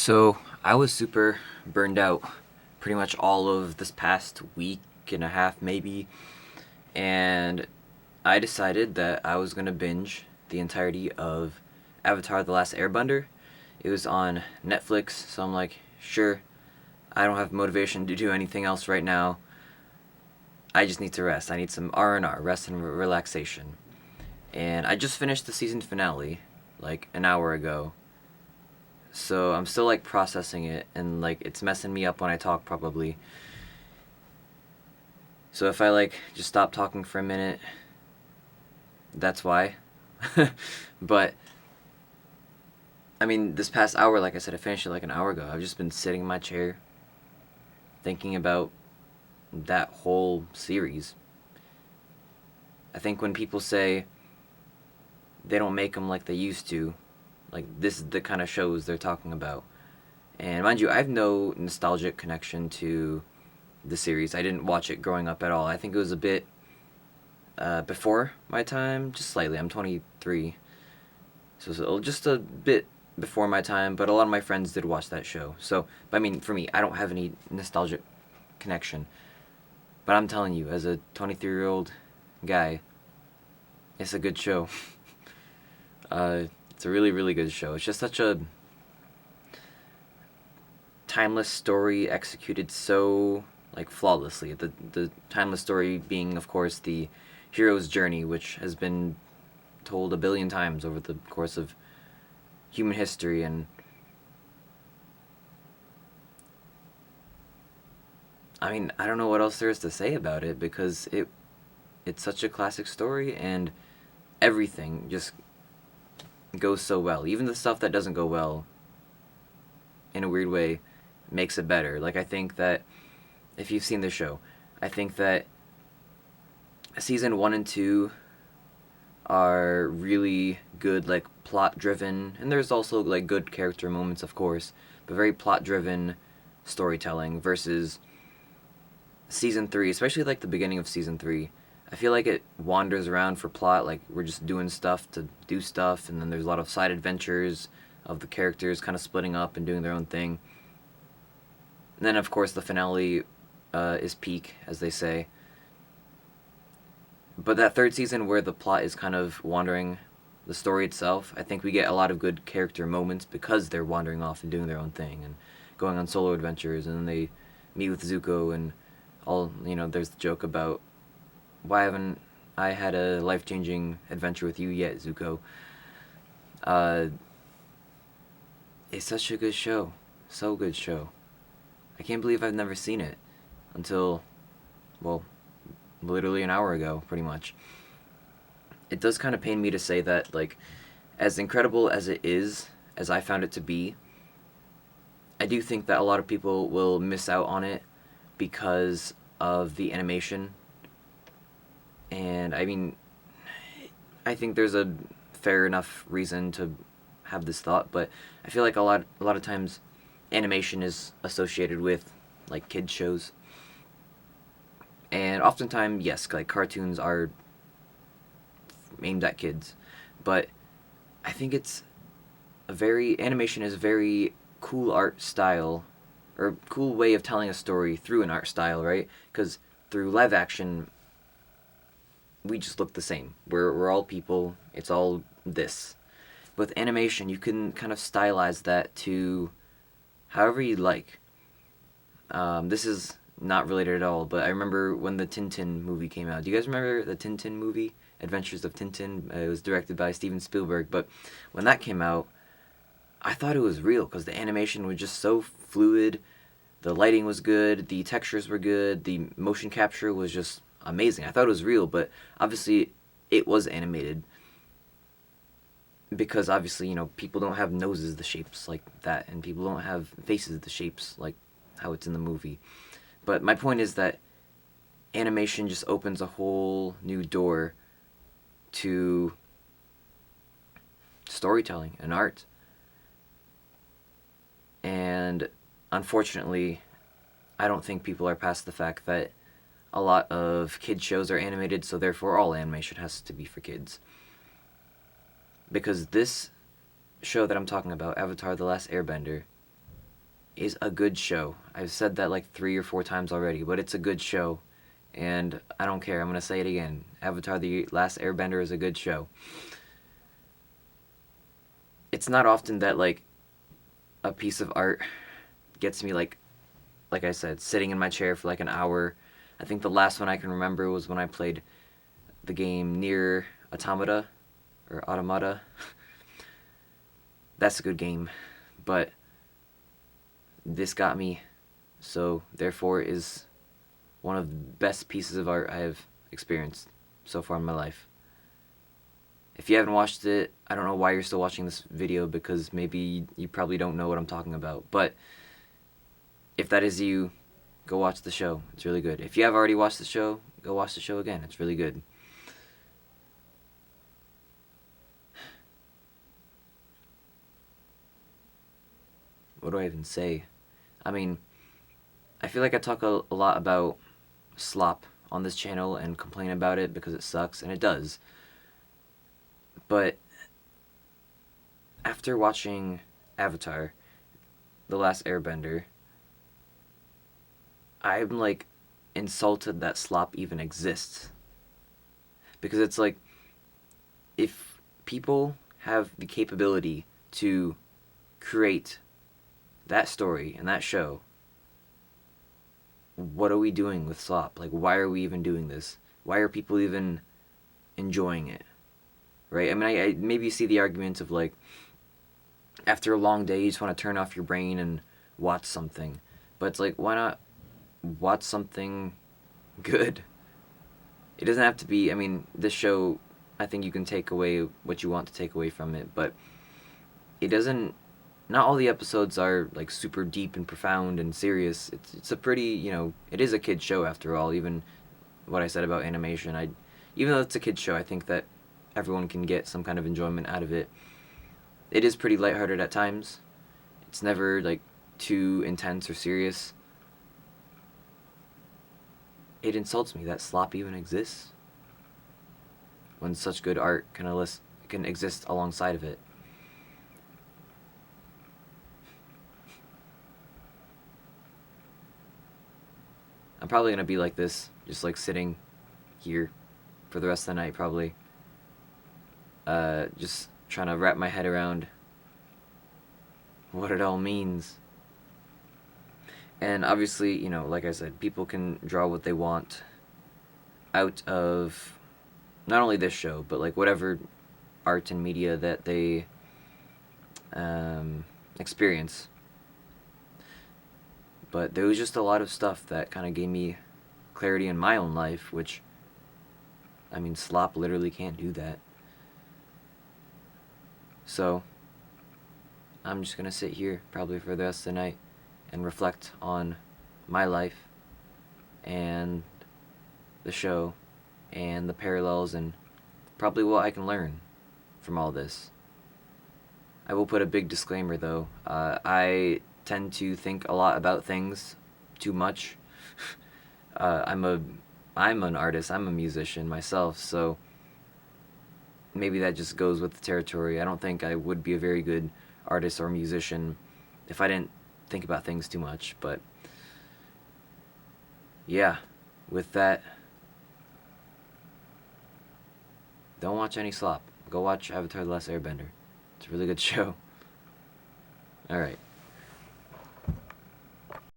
So I was super burned out pretty much all of this past week and a half, maybe, and I decided that I was gonna binge the entirety of Avatar: The Last Airbender. It was on Netflix, so I'm like, sure, I don't have motivation to do anything else right now. I just need to rest. I need some R&R, rest and relaxation. And I just finished the season finale like an hour ago. So I'm still like processing it and like it's messing me up when I talk probably. So if I like just stop talking for a minute, that's why. But I mean, this past hour, like I said, I finished it like an hour ago. I've just been sitting in my chair thinking about that whole series. I think when people say they don't make them like they used to, like this is the kind of shows they're talking about. And mind you, I have no nostalgic connection to the series. I didn't watch it growing up at all. I think it was a bit before my time, just slightly. I'm 23, so it's just a bit before my time. But a lot of my friends did watch that show. So, but I mean, for me, I don't have any nostalgic connection. But I'm telling you, as a 23-year-old guy, it's a good show. It's a really, really good show. It's just such a timeless story executed so like flawlessly. The timeless story being, of course, the hero's journey, which has been told a billion times over the course of human history, and I mean, I don't know what else there is to say about it because it's such a classic story and everything just goes so well. Even the stuff that doesn't go well in a weird way makes it better. Like I think that if you've seen the show, I think that season 1 and 2 are really good, like plot driven, and there's also like good character moments, of course, but very plot driven storytelling versus season 3, especially like the beginning of season 3. I feel like it wanders around for plot, like we're just doing stuff to do stuff, and then there's a lot of side adventures of the characters kind of splitting up and doing their own thing. And then, of course, the finale is peak, as they say. But that third season, where the plot is kind of wandering the story itself, I think we get a lot of good character moments because they're wandering off and doing their own thing and going on solo adventures, and then they meet with Zuko and all. There's the joke about why haven't I had a life changing adventure with you yet, Zuko? Uh, it's such a good show, so good show. I can't believe I've never seen it until, well, literally an hour ago, pretty much. It does kind of pain me to say that, like, as incredible as it is, as I found it to be, I do think that a lot of people will miss out on it because of the animation. And I mean, I think there's a fair enough reason to have this thought, but I feel like a lot of times animation is associated with like kids shows. And oftentimes, yes, like cartoons are aimed at kids, but I think animation is a very cool art style, or cool way of telling a story through an art style, right? Because through live action, we just look the same. We're all people. It's all this. With animation, you can kind of stylize that to however you like. This is not related at all, but I remember when the Tintin movie came out. Do you guys remember the Tintin movie, Adventures of Tintin? It was directed by Steven Spielberg, but when that came out, I thought it was real because the animation was just so fluid. The lighting was good, the textures were good, the motion capture was just amazing. I thought it was real, but obviously it was animated because obviously, people don't have noses the shapes like that, and people don't have faces the shapes like how it's in the movie. But my point is that animation just opens a whole new door to storytelling and art. And unfortunately, I don't think people are past the fact that a lot of kids shows are animated, so therefore all animation has to be for kids. Because this show that I'm talking about, Avatar: The Last Airbender, is a good show. I've said that like 3 or 4 times already, but it's a good show. And I don't care. I'm going to say it again. Avatar The Last Airbender is a good show. It's not often that like a piece of art gets me like I said, sitting in my chair for like an hour. I think the last one I can remember was when I played the game Near Automata or Automata. That's a good game, but this got me, so therefore it is one of the best pieces of art I have experienced so far in my life. If you haven't watched it, I don't know why you're still watching this video, because maybe you probably don't know what I'm talking about, but if that is you, go watch the show. It's really good. If you have already watched the show, go watch the show again. It's really good. What do I even say? I mean, I feel like I talk a lot about slop on this channel and complain about it because it sucks, and it does. But after watching Avatar, The Last Airbender, I'm like insulted that slop even exists. Because it's like, if people have the capability to create that story and that show, what are we doing with slop? Like, why are we even doing this? Why are people even enjoying it? Right? I mean, I maybe see the argument of like, after a long day, you just want to turn off your brain and watch something. But it's like, why not watch something good? It doesn't have to be, I mean, this show, I think you can take away what you want to take away from it, but it doesn't, not all the episodes are like super deep and profound and serious. It's a pretty, it is a kid's show after all. Even what I said about animation, even though it's a kid's show, I think that everyone can get some kind of enjoyment out of it. It is pretty lighthearted at times. It's never like too intense or serious. It insults me that slop even exists when such good art can exist alongside of it. I'm probably gonna be like this, just like sitting here for the rest of the night, probably. Just trying to wrap my head around what it all means. And obviously, like I said, people can draw what they want out of not only this show, but like whatever art and media that they experience. But there was just a lot of stuff that kind of gave me clarity in my own life, which, I mean, slop literally can't do that. So, I'm just gonna sit here probably for the rest of the night and reflect on my life and the show and the parallels and probably what I can learn from all this. I will put a big disclaimer though. I tend to think a lot about things too much. I'm an artist. I'm a musician myself, so maybe that just goes with the territory. I don't think I would be a very good artist or musician if I didn't think about things too much. But yeah, with that, don't watch any slop. Go watch Avatar: The Last Airbender. It's a really good show. Alright.